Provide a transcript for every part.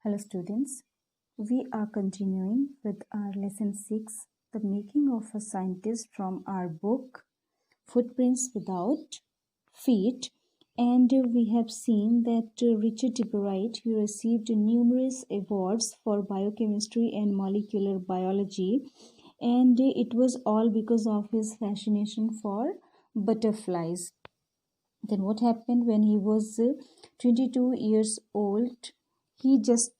Hello students, we are continuing with our lesson 6, the making of a scientist, from our book Footprints Without Feet. And we have seen that Richard de Bright, he received numerous awards for biochemistry and molecular biology, and it was all because of his fascination for butterflies. Then what happened when he was 22 years old? He just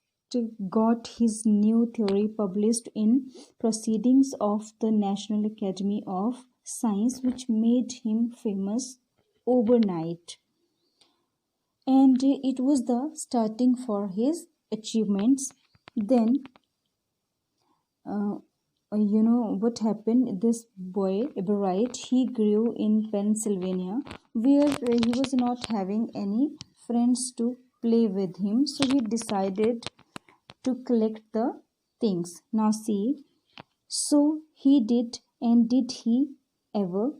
got his new theory published in Proceedings of the National Academy of Science, which made him famous overnight. And it was the starting for his achievements. Then what happened, this boy Bright, he grew in Pennsylvania, where he was not having any friends to play with him, so he decided to collect the things. Now see, so he did, and did he ever?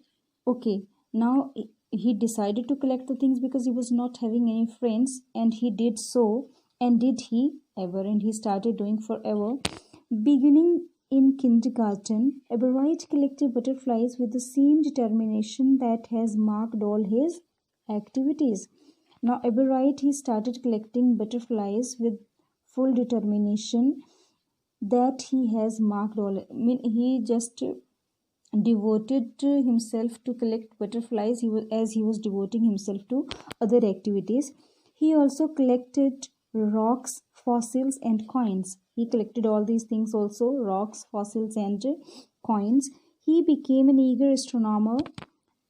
Okay, now he decided to collect the things because he was not having any friends, and he did so, and did he ever? And he started doing forever. Beginning in kindergarten, Eberwright collected butterflies with the same determination that has marked all his activities. Now Eberwright, he started collecting butterflies with full determination that he has marked all. I mean, he just devoted himself to collect butterflies. He was devoting himself to other activities. He also collected rocks, fossils, and coins. He collected all these things also, rocks, fossils, and coins. He became an eager astronomer,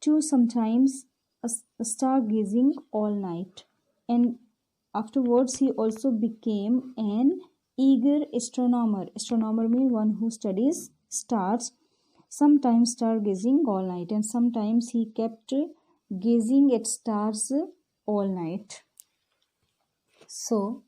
to sometimes stargazing all night. And afterwards, he also became an eager astronomer. Astronomer means one who studies stars. Sometimes stargazing all night, and sometimes he kept gazing at stars all night. So,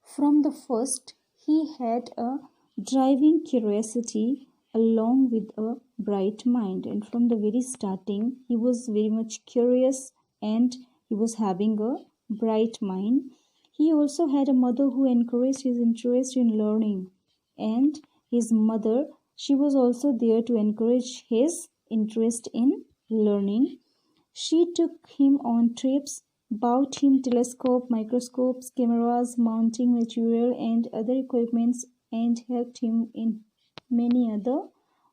from the first, he had a driving curiosity along with a bright mind, and from the very starting, he was very much curious and he was having a bright mind. He also had a mother who encouraged his interest in learning, and his mother, she was also there to encourage his interest in learning. She took him on trips, bought him telescope, microscopes, cameras, mounting material, and other equipments, and helped him in many other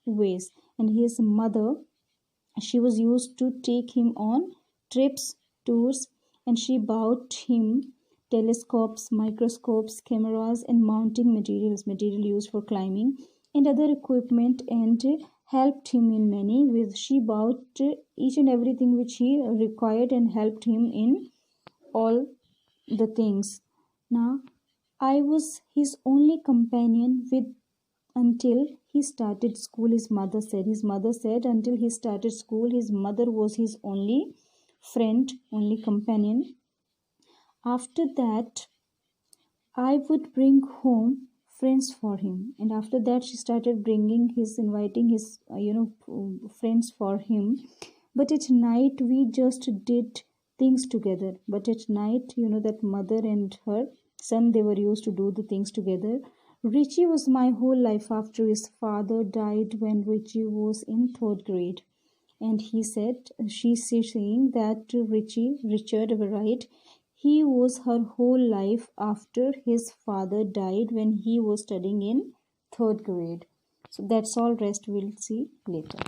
ways. And his mother, she was used to take him on trips, tours, and she bought him telescopes, microscopes, cameras, and mounting material used for climbing, and other equipment, and helped him in many ways. She bought each and everything which he required and helped him in all the things. Now, I was his only companion with until he started school. His mother said until he started school, his mother was his only friend, only companion. After that, I would bring home friends for him, and after that she started inviting his friends for him. But at night we just did things together. But at night, that mother and her son, they were used to do the things together. Richie was my whole life after his father died when Richie was in 3rd grade. And she's saying that Richard Wright, he was her whole life after his father died when he was studying in 3rd grade. So that's all, rest we'll see later.